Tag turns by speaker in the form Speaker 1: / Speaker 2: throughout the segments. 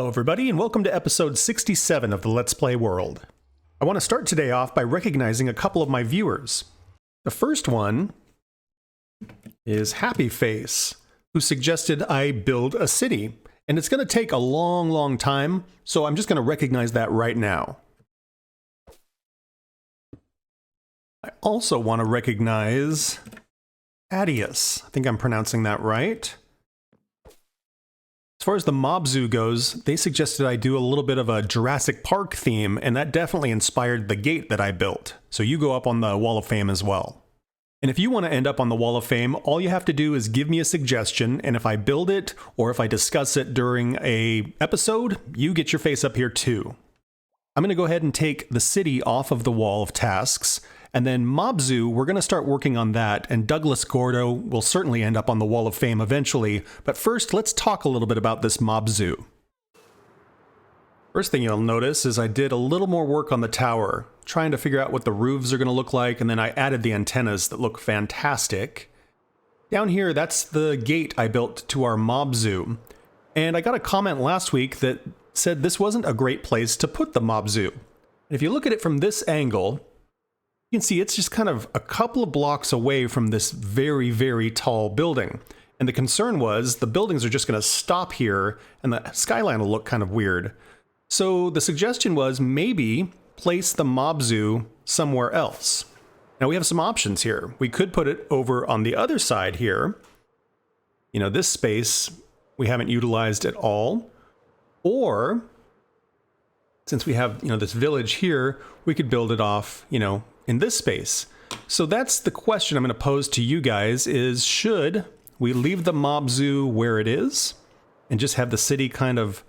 Speaker 1: everybody, and welcome to episode 67 of the Let's Play world. I want to start today off by recognizing a couple of my viewers. The first one is Happy Face, who suggested I build a city, and it's going to take a long time, so I'm just going to recognize that right now. I also want to recognize Adius. I think I'm pronouncing that right. As far as the mob zoo goes, they suggested I do a little bit of a Jurassic Park theme, and that definitely inspired the gate that I built. So you go up on the Wall of Fame as well. And if you want to end up on the Wall of Fame, all you have to do is give me a suggestion, and if I build it, or if I discuss it during a episode, you get your face up here too. I'm going to go ahead and take the city off of the wall of tasks, and then Mob Zoo, we're going to start working on that, and Douglas Gordo will certainly end up on the Wall of Fame eventually, but first let's talk a little bit about this Mob Zoo. First thing you'll notice is I did a little more work on the tower, trying to figure out what the roofs are going to look like, and then I added the antennas that look fantastic. Down here, that's the gate I built to our Mob Zoo, and I got a comment last week that said this wasn't a great place to put the Mob Zoo. And if you look at it from this angle, you can see it's just kind of a couple of blocks away from this very tall building. And the concern was the buildings are just going to stop here and the skyline will look kind of weird. So the suggestion was maybe place the Mob Zoo somewhere else. Now we have some options here. We could put it over on the other side here. You know, this space we haven't utilized at all. Or, since we have, this village here, we could build it off, in this space. So that's the question I'm going to pose to you guys is, should we leave the Mob Zoo where it is and just have the city kind of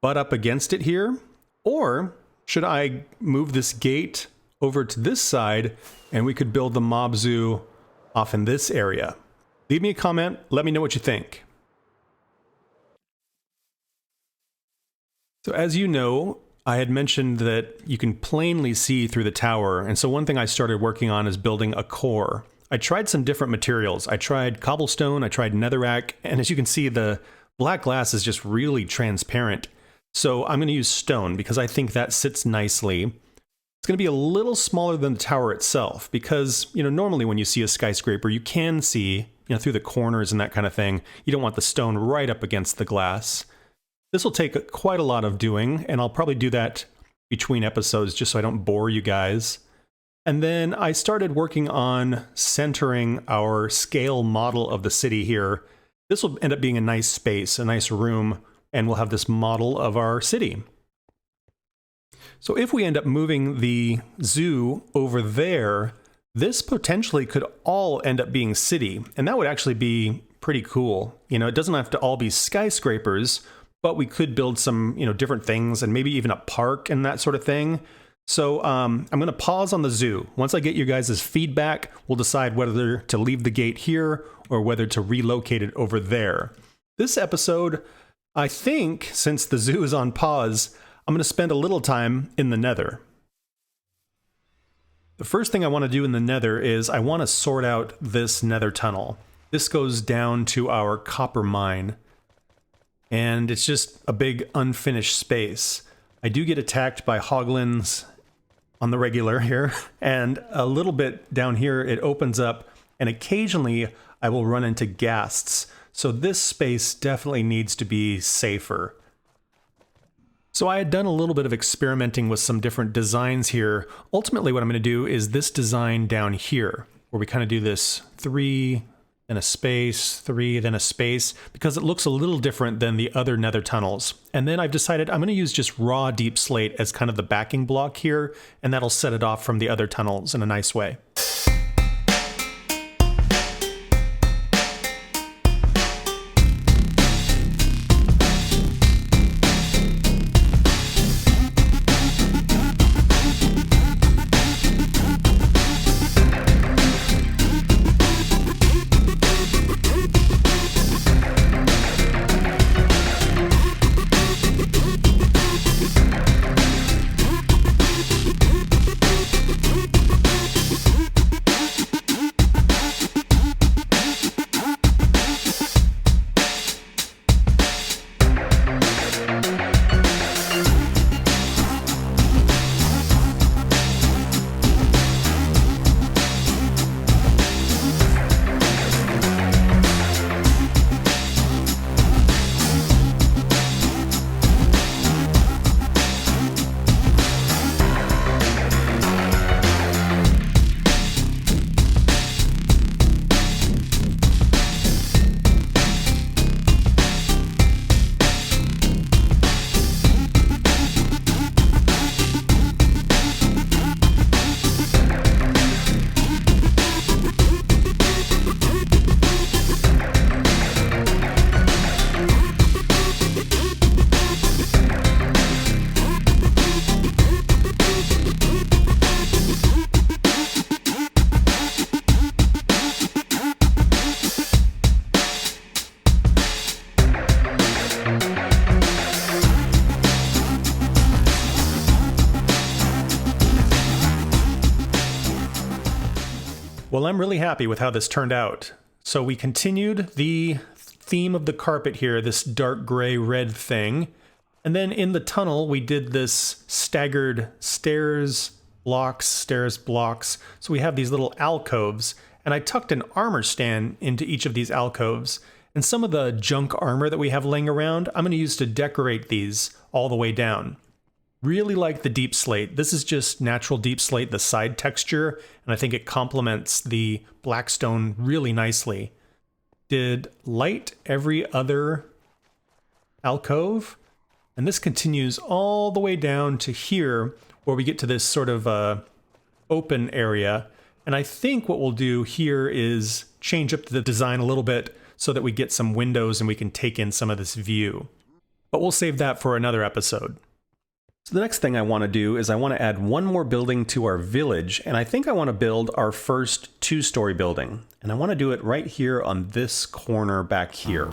Speaker 1: butt up against it here? Or should I move this gate over to this side and we could build the Mob Zoo off in this area? Leave me a comment. Let me know what you think. So as you know, I had mentioned that you can plainly see through the tower, and so one thing I started working on is building a core. I tried some different materials. I tried cobblestone, I tried netherrack, and as you can see, the black glass is just really transparent. So I'm going to use stone because I think that sits nicely. It's going to be a little smaller than the tower itself because, normally when you see a skyscraper, you can see, through the corners and that kind of thing. You don't want the stone right up against the glass. This will take quite a lot of doing, and I'll probably do that between episodes just so I don't bore you guys. And then I started working on centering our scale model of the city here. This will end up being a nice space, a nice room, and we'll have this model of our city. So if we end up moving the zoo over there, this potentially could all end up being city, and that would actually be pretty cool. It doesn't have to all be skyscrapers, but we could build some, different things and maybe even a park and that sort of thing. So I'm going to pause on the zoo. Once I get you guys' feedback, we'll decide whether to leave the gate here or whether to relocate it over there. This episode, I think, since the zoo is on pause, I'm going to spend a little time in the Nether. The first thing I want to do in the Nether is I want to sort out this Nether Tunnel. This goes down to our copper mine. And it's just a big unfinished space. I do get attacked by hoglins on the regular here, and a little bit down here it opens up, and occasionally I will run into ghasts. So this space definitely needs to be safer. So I had done a little bit of experimenting with some different designs here. Ultimately what I'm going to do is this design down here, where we kind of do this 3, then a space, 3, then a space, because it looks a little different than the other Nether tunnels. And then I've decided I'm going to use just raw deep slate as kind of the backing block here, and that'll set it off from the other tunnels in a nice way. Well, I'm really happy with how this turned out. So we continued the theme of the carpet here, this dark gray red thing. And then in the tunnel, we did this staggered stairs blocks. So we have these little alcoves, and I tucked an armor stand into each of these alcoves. And some of the junk armor that we have laying around, I'm going to use to decorate these all the way down. Really like the deep slate. This is just natural deep slate, the side texture, and I think it complements the black stone really nicely. Did light every other alcove, and this continues all the way down to here where we get to this sort of open area. And I think what we'll do here is change up the design a little bit so that we get some windows and we can take in some of this view. But we'll save that for another episode. So the next thing I want to do is I want to add one more building to our village, and I think I want to build our first 2-story building. And I want to do it right here on this corner back here.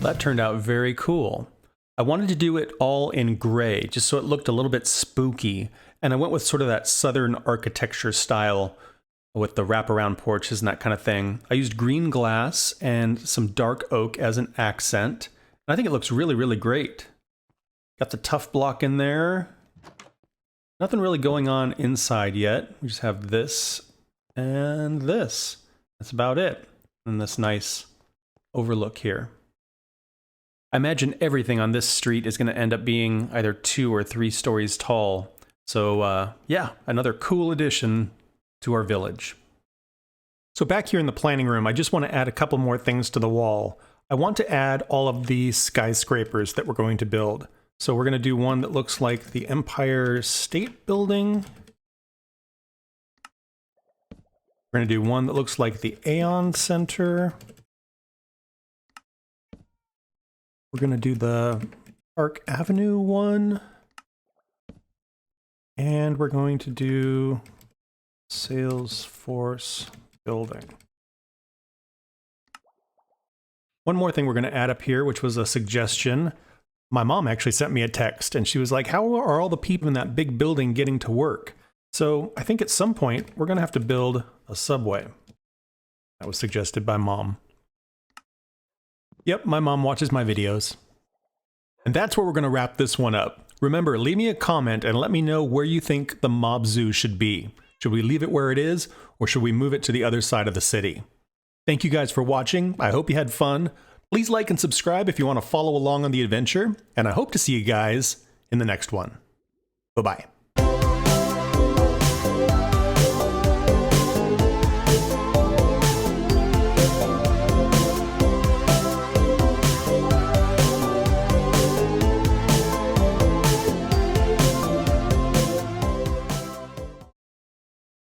Speaker 1: That turned out very cool. I wanted to do it all in gray, just so it looked a little bit spooky, and I went with sort of that southern architecture style with the wraparound porches and that kind of thing. I used green glass and some dark oak as an accent, and I think it looks really, really great. Got the tough block in there. Nothing really going on inside yet. We just have this and this. That's about it. And this nice overlook here. I imagine everything on this street is going to end up being either 2 or 3 stories tall. So yeah, another cool addition to our village. So back here in the planning room, I just want to add a couple more things to the wall. I want to add all of these skyscrapers that we're going to build. So we're going to do one that looks like the Empire State Building. We're going to do one that looks like the Aeon Center. We're going to do the Park Avenue one. And we're going to do Salesforce Building. One more thing we're going to add up here, which was a suggestion. My mom actually sent me a text and she was like, how are all the people in that big building getting to work? So I think at some point we're going to have to build a subway. That was suggested by Mom. Yep, my mom watches my videos. And that's where we're going to wrap this one up. Remember, leave me a comment and let me know where you think the mob zoo should be. Should we leave it where it is, or should we move it to the other side of the city? Thank you guys for watching. I hope you had fun. Please like and subscribe if you want to follow along on the adventure, and I hope to see you guys in the next one. Bye-bye.